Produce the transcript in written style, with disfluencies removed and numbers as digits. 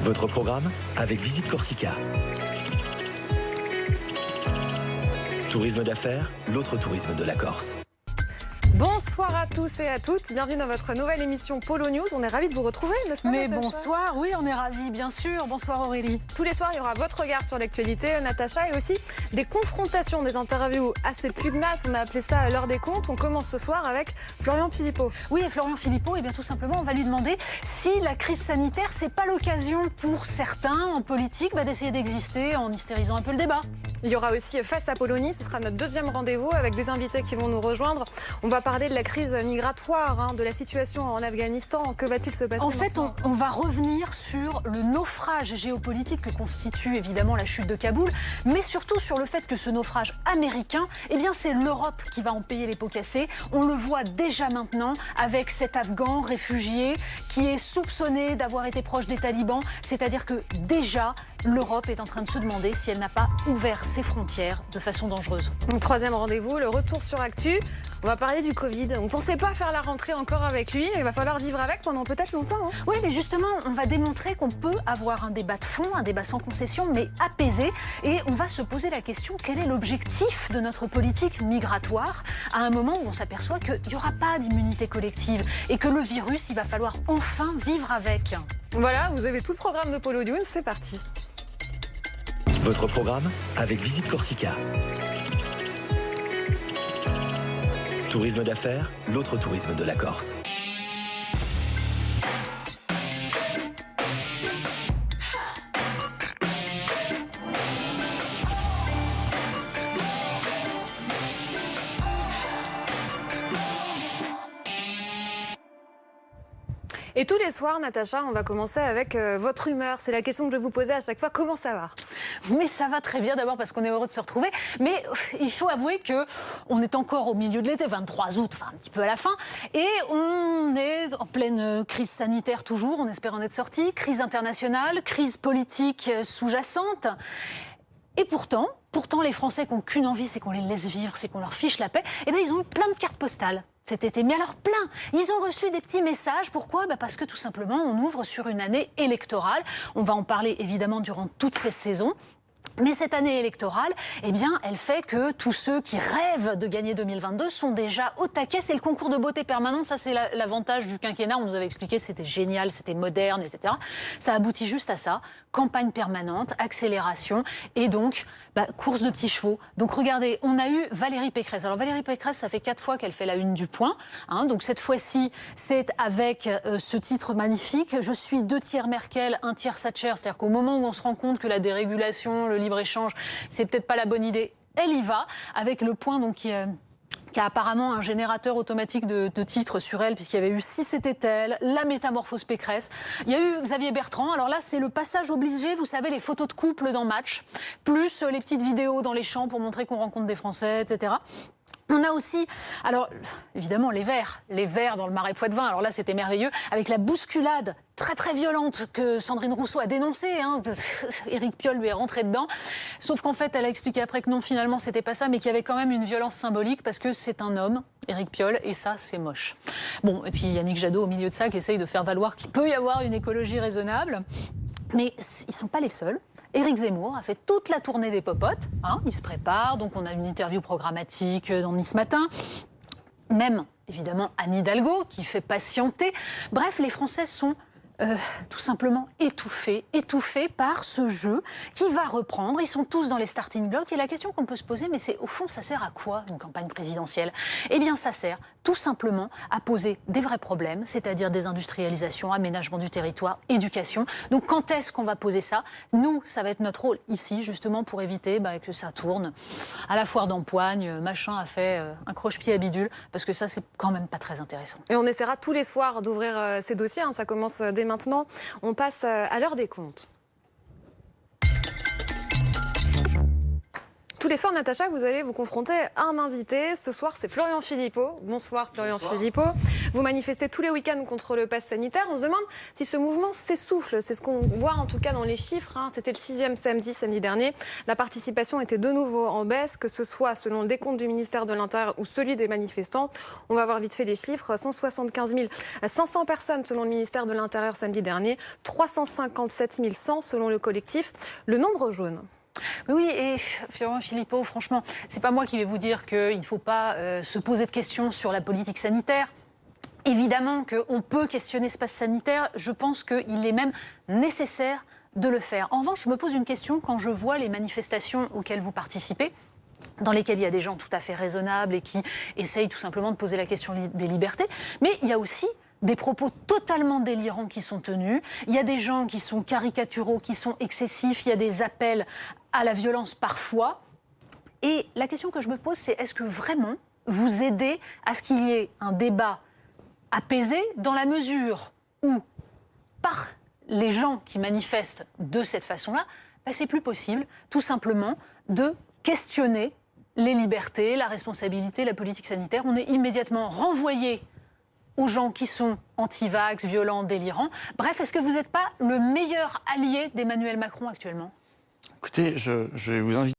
Votre programme avec Visite Corsica. Tourisme d'affaires, l'autre tourisme de la Corse. Bonsoir à tous et à toutes, bienvenue dans votre nouvelle émission Polo News. On est ravis de vous retrouver, n'est-ce pas, Mais Natacha? bonsoir, oui, on est ravis, bien sûr. Bonsoir Aurélie. Tous les soirs, il y aura votre regard sur l'actualité, Natacha, et aussi des confrontations, des interviews assez pugnaces. On a appelé ça l'heure des comptes. On commence ce soir avec Florian Philippot. Oui, et Florian Philippot, et bien tout simplement, on va lui demander si la crise sanitaire, c'est pas l'occasion pour certains en politique d'essayer d'exister en hystérisant un peu le débat. Il y aura aussi Face à Polonie, ce sera notre deuxième rendez-vous avec des invités qui vont nous rejoindre. On va parler de la crise migratoire, de la situation en Afghanistan. Que va-t-il se passer? En fait, on va revenir sur le naufrage géopolitique que constitue évidemment la chute de Kaboul, mais surtout sur le fait que ce naufrage américain, c'est l'Europe qui va en payer les pots cassés. On le voit déjà maintenant avec cet Afghan réfugié qui est soupçonné d'avoir été proche des talibans. C'est-à-dire que déjà, l'Europe est en train de se demander si elle n'a pas ouvert ses frontières de façon dangereuse. Troisième rendez-vous, le retour sur Actu. On va parler du Covid. On ne pensait pas faire la rentrée encore avec lui. Il va falloir vivre avec pendant peut-être longtemps. Oui, mais justement, on va démontrer qu'on peut avoir un débat de fond, un débat sans concession, mais apaisé. Et on va se poser la question, quel est l'objectif de notre politique migratoire à un moment où on s'aperçoit qu'il n'y aura pas d'immunité collective et que le virus, il va falloir enfin vivre avec. Voilà, vous avez tout le programme de Polo News, c'est parti. Votre programme avec Visite Corsica. Tourisme d'affaires, l'autre tourisme de la Corse. Et tous les soirs, Natacha, on va commencer avec votre humeur. C'est la question que je vais vous poser à chaque fois. Comment ça va? Mais ça va très bien d'abord parce qu'on est heureux de se retrouver. Mais il faut avouer qu'on est encore au milieu de l'été, 23 août, enfin un petit peu à la fin. Et on est en pleine crise sanitaire toujours, on espère en être sorti. Crise internationale, crise politique sous-jacente. Et pourtant, les Français qui n'ont qu'une envie, c'est qu'on les laisse vivre, c'est qu'on leur fiche la paix. Ils ont eu plein de cartes postales cet été, mais alors plein. Ils ont reçu des petits messages. Pourquoi? Parce que tout simplement, on ouvre sur une année électorale. On va en parler évidemment durant toutes ces saisons. Mais cette année électorale, elle fait que tous ceux qui rêvent de gagner 2022 sont déjà au taquet. C'est le concours de beauté permanent. Ça, c'est l'avantage du quinquennat. On nous avait expliqué que c'était génial, c'était moderne, etc. Ça aboutit juste à ça. Campagne permanente, accélération et donc course de petits chevaux. Donc regardez, on a eu Valérie Pécresse. Alors Valérie Pécresse, ça fait 4 fois qu'elle fait la une du Point. Donc cette fois-ci, c'est avec ce titre magnifique. Je suis 2 tiers Merkel, 1 tiers Thatcher. C'est-à-dire qu'au moment où on se rend compte que la dérégulation, le libre-échange, c'est peut-être pas la bonne idée, elle y va. Avec le Point donc qui a apparemment un générateur automatique de titres sur elle, puisqu'il y avait eu Si c'était elle, La métamorphose Pécresse. Il y a eu Xavier Bertrand. Alors là, c'est le passage obligé, vous savez, les photos de couple dans Match, plus les petites vidéos dans les champs pour montrer qu'on rencontre des Français, etc. On a aussi, alors évidemment, les Verts dans le Marais Poitevin. Alors là, c'était merveilleux, avec la bousculade très très violente que Sandrine Rousseau a dénoncée. Éric Piolle lui est rentré dedans. Sauf qu'en fait, elle a expliqué après que non, finalement, c'était pas ça, mais qu'il y avait quand même une violence symbolique parce que c'est un homme, Éric Piolle, et ça, c'est moche. Bon, et puis Yannick Jadot au milieu de ça qui essaye de faire valoir qu'il peut y avoir une écologie raisonnable. Mais ils ne sont pas les seuls. Éric Zemmour a fait toute la tournée des popotes. Il se prépare, donc on a une interview programmatique dans Nice Matin. Même, évidemment, Anne Hidalgo qui fait patienter. Bref, les Français sont tout simplement étouffés par ce jeu qui va reprendre. Ils sont tous dans les starting blocks. Et la question qu'on peut se poser, mais c'est au fond, ça sert à quoi une campagne présidentielle? Ça sert tout simplement à poser des vrais problèmes, c'est-à-dire désindustrialisation, aménagement du territoire, éducation. Donc quand est-ce qu'on va poser ça? Nous, ça va être notre rôle ici, justement, pour éviter que ça tourne à la foire d'empoigne, machin a fait un croche-pied à bidule, parce que ça, c'est quand même pas très intéressant. Et on essaiera tous les soirs d'ouvrir ces dossiers. Ça commence dès maintenant. On passe à l'heure des comptes. tous les soirs, Natacha, vous allez vous confronter à un invité. Ce soir, c'est Florian Philippot. Bonsoir, Florian Philippot. Vous manifestez tous les week-ends contre le pass sanitaire. On se demande si ce mouvement s'essouffle. C'est ce qu'on voit en tout cas dans les chiffres. C'était le 6e samedi dernier. La participation était de nouveau en baisse, que ce soit selon le décompte du ministère de l'Intérieur ou celui des manifestants. On va voir vite fait les chiffres. 175 500 personnes selon le ministère de l'Intérieur samedi dernier. 357 100 selon le collectif Le Nombre Jaune. Oui, et Florian Philippot, franchement, c'est pas moi qui vais vous dire qu'il ne faut pas se poser de questions sur la politique sanitaire. Évidemment qu'on peut questionner ce pass sanitaire. Je pense qu'il est même nécessaire de le faire. En revanche, je me pose une question quand je vois les manifestations auxquelles vous participez, dans lesquelles il y a des gens tout à fait raisonnables et qui essayent tout simplement de poser la question des libertés. Mais il y a aussi des propos totalement délirants qui sont tenus. Il y a des gens qui sont caricaturaux, qui sont excessifs. Il y a des appels à la violence parfois. Et la question que je me pose, c'est est-ce que vraiment vous aidez à ce qu'il y ait un débat apaisé dans la mesure où, par les gens qui manifestent de cette façon-là, c'est plus possible, tout simplement, de questionner les libertés, la responsabilité, la politique sanitaire. On est immédiatement renvoyé aux gens qui sont anti-vax, violents, délirants. Bref, est-ce que vous n'êtes pas le meilleur allié d'Emmanuel Macron actuellement ? Écoutez, je vais vous inviter